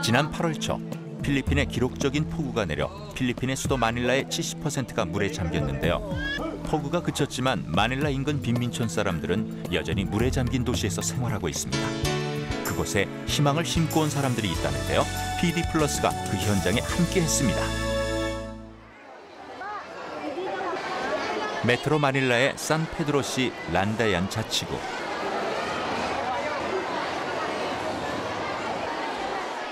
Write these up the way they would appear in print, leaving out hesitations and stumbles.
지난 8월 초 필리핀에 기록적인 폭우가 내려 필리핀의 수도 마닐라의 70%가 물에 잠겼는데요. 폭우가 그쳤지만 마닐라 인근 빈민촌 사람들은 여전히 물에 잠긴 도시에서 생활하고 있습니다. 그곳에 희망을 심고 온 사람들이 있다는데요. PD+가 그 현장에 함께했습니다. 메트로 마닐라의 산페드로시 란다얀 자치구.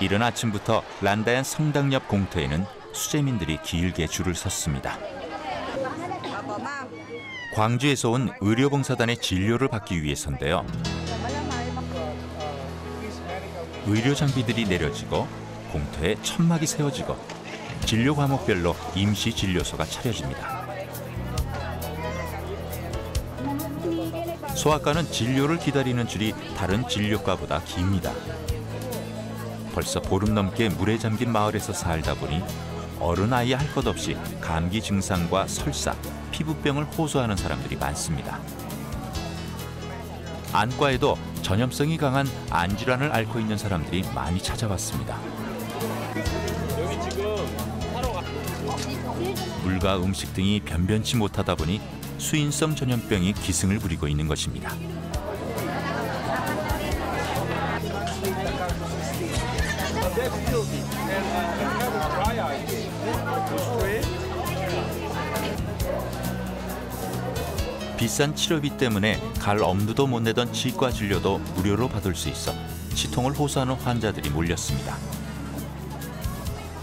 이른 아침부터 란다얀 성당 옆 공터에는 수재민들이 길게 줄을 섰습니다. 광주에서 온 의료봉사단의 진료를 받기 위해서인데요. 의료 장비들이 내려지고 공터에 천막이 세워지고 진료 과목별로 임시 진료소가 차려집니다. 소아과는 진료를 기다리는 줄이 다른 진료과보다 깁니다. 벌써 보름 넘게 물에 잠긴 마을에서 살다 보니 어른아이 할 것 없이 감기 증상과 설사, 피부병을 호소하는 사람들이 많습니다. 안과에도 전염성이 강한 안질환을 앓고 있는 사람들이 많이 찾아왔습니다. 물과 음식 등이 변변치 못하다 보니 수인성 전염병이 기승을 부리고 있는 것입니다. 비싼 치료비 때문에 갈 엄두도 못 내던 치과 진료도 무료로 받을 수 있어 치통을 호소하는 환자들이 몰렸습니다.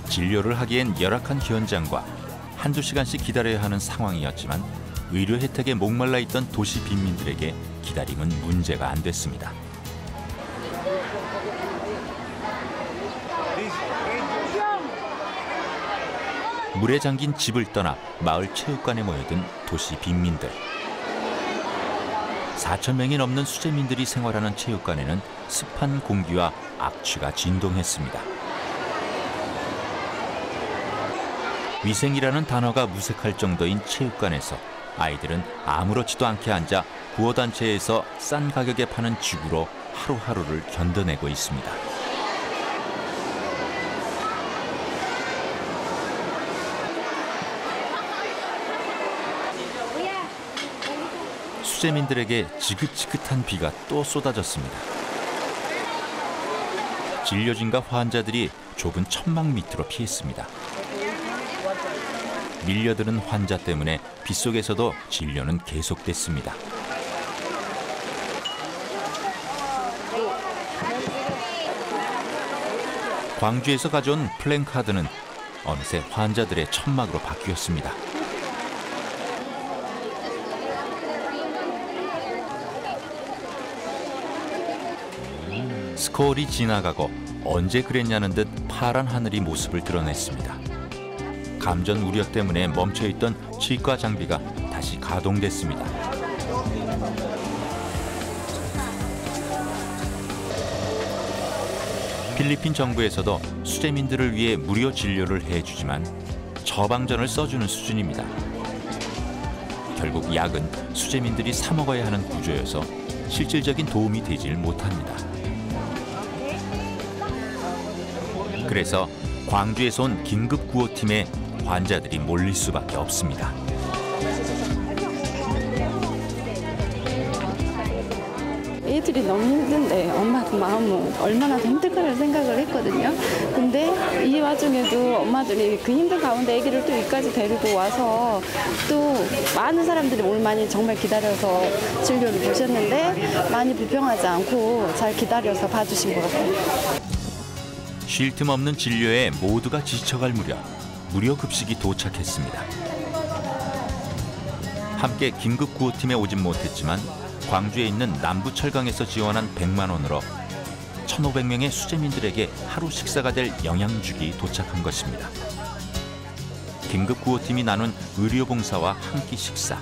진료를 하기엔 열악한 현장과 한두 시간씩 기다려야 하는 상황이었지만 의료 혜택에 목말라 있던 도시 빈민들에게 기다림은 문제가 안 됐습니다. 물에 잠긴 집을 떠나 마을 체육관에 모여든 도시 빈민들. 4,000명이 넘는 수재민들이 생활하는 체육관에는 습한 공기와 악취가 진동했습니다. 위생이라는 단어가 무색할 정도인 체육관에서 아이들은 아무렇지도 않게 앉아 구호단체에서 싼 가격에 파는 지구로 하루하루를 견뎌내고 있습니다. 수재민들에게 지긋지긋한 비가 또 쏟아졌습니다. 진료진과 환자들이 좁은 천막 밑으로 피했습니다. 밀려드는 환자 때문에 빗속에서도 진료는 계속됐습니다. 광주에서 가져온 플랜카드는 어느새 환자들의 천막으로 바뀌었습니다. 스콜이 지나가고 언제 그랬냐는 듯 파란 하늘이 모습을 드러냈습니다. 감전 우려 때문에 멈춰있던 치과 장비가 다시 가동됐습니다. 필리핀 정부에서도 수재민들을 위해 무료 진료를 해주지만 처방전을 써주는 수준입니다. 결국 약은 수재민들이 사 먹어야 하는 구조여서 실질적인 도움이 되질 못합니다. 그래서 광주에서 온 긴급구호팀에 환자들이 몰릴 수밖에 없습니다. 애들이 너무 힘든데 엄마 그 마음은 얼마나 더 힘들 거라고 생각을 했거든요. 근데 이 와중에도 엄마들이 그 힘든 가운데 아기를 또 여기까지 데리고 와서 또 많은 사람들이 오늘 많이 정말 기다려서 진료를 보셨는데 많이 불평하지 않고 잘 기다려서 봐주신 것 같아요. 쉴 틈 없는 진료에 모두가 지쳐갈 무렵 무료 급식이 도착했습니다. 함께 긴급구호팀에 오진 못했지만 광주에 있는 남부철강에서 지원한 100만 원으로 1,500명의 수재민들에게 하루 식사가 될 영양죽이 도착한 것입니다. 긴급구호팀이 나눈 의료봉사와 한 끼 식사.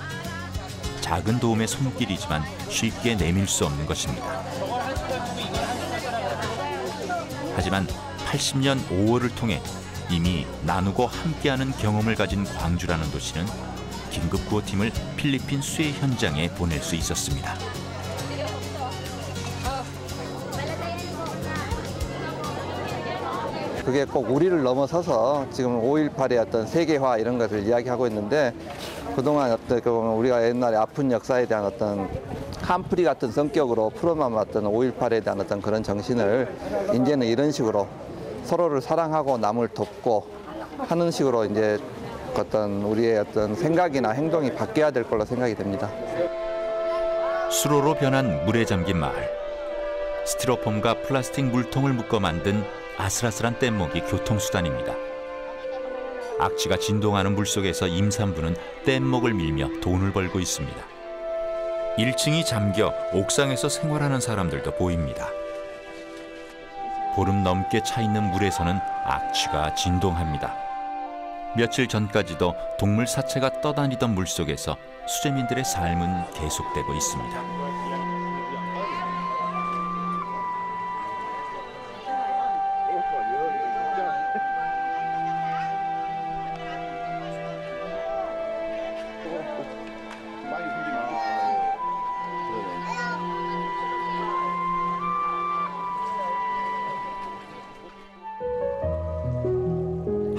작은 도움의 손길이지만 쉽게 내밀 수 없는 것입니다. 하지만 80년 5월을 통해 이미 나누고 함께하는 경험을 가진 광주라는 도시는 긴급구호팀을 필리핀 수해 현장에 보낼 수 있었습니다. 그게 꼭 우리를 넘어서서 지금 5.18의 어떤 세계화 이런 것을 이야기하고 있는데 그동안 어떻게 보면 우리가 옛날에 아픈 역사에 대한 어떤 한풀이 같은 성격으로 풀어남았던 5.18에 대한 어떤 그런 정신을 이제는 이런 식으로 서로를 사랑하고 남을 돕고 하는 식으로 이제 어떤 우리의 어떤 생각이나 행동이 바뀌어야 될 걸로 생각이 됩니다. 수로로 변한 물에 잠긴 마을. 스티로폼과 플라스틱 물통을 묶어 만든 아슬아슬한 뗏목이 교통수단입니다. 악취가 진동하는 물속에서 임산부는 뗏목을 밀며 돈을 벌고 있습니다. 1층이 잠겨 옥상에서 생활하는 사람들도 보입니다. 보름 넘게 차 있는 물에서는 악취가 진동합니다. 며칠 전까지도 동물 사체가 떠다니던 물속에서 수재민들의 삶은 계속되고 있습니다.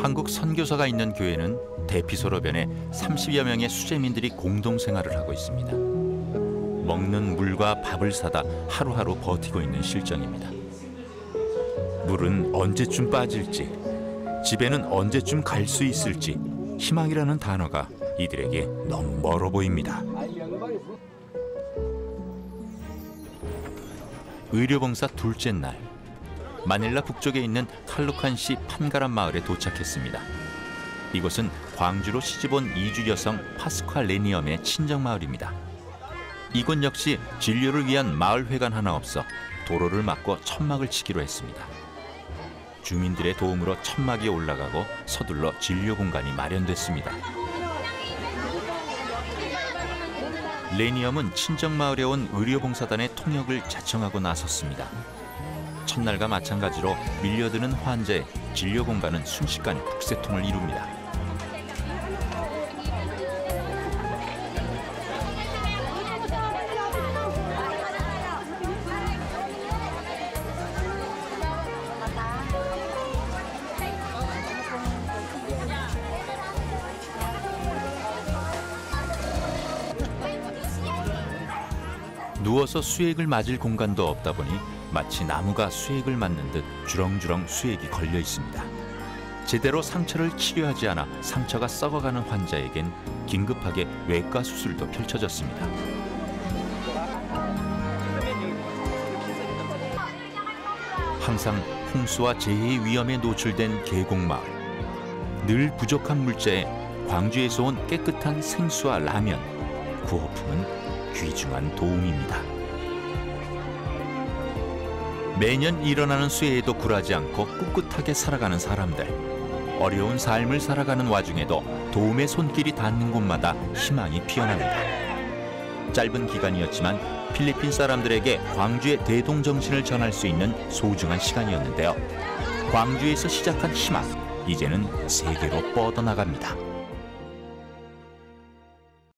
한국 선교사가 있는 교회는 대피소로 변해 30여 명의 수재민들이 공동생활을 하고 있습니다. 먹는 물과 밥을 사다 하루하루 버티고 있는 실정입니다. 물은 언제쯤 빠질지, 집에는 언제쯤 갈 수 있을지 희망이라는 단어가 이들에게 너무 멀어 보입니다. 의료봉사 둘째 날, 마닐라 북쪽에 있는 칼루칸시 판가람 마을에 도착했습니다. 이곳은 광주로 시집온 이주 여성 파스칼 레니엄의 친정 마을입니다. 이곳 역시 진료를 위한 마을회관 하나 없어 도로를 막고 천막을 치기로 했습니다. 주민들의 도움으로 천막이 올라가고 서둘러 진료 공간이 마련됐습니다. 레니엄은 친정 마을에 온 의료봉사단의 통역을 자청하고 나섰습니다. 첫날과 마찬가지로 밀려드는 환자의 진료 공간은 순식간에 북새통을 이룹니다. 누워서 수액을 맞을 공간도 없다 보니 마치 나무가 수액을 맞는 듯 주렁주렁 수액이 걸려 있습니다. 제대로 상처를 치료하지 않아 상처가 썩어가는 환자에겐 긴급하게 외과 수술도 펼쳐졌습니다. 항상 홍수와 재해의 위험에 노출된 계곡마을. 늘 부족한 물자에 광주에서 온 깨끗한 생수와 라면, 구호품은 귀중한 도움입니다. 매년 일어나는 수해에도 굴하지 않고 꿋꿋하게 살아가는 사람들. 어려운 삶을 살아가는 와중에도 도움의 손길이 닿는 곳마다 희망이 피어납니다. 짧은 기간이었지만 필리핀 사람들에게 광주의 대동정신을 전할 수 있는 소중한 시간이었는데요. 광주에서 시작한 희망, 이제는 세계로 뻗어나갑니다.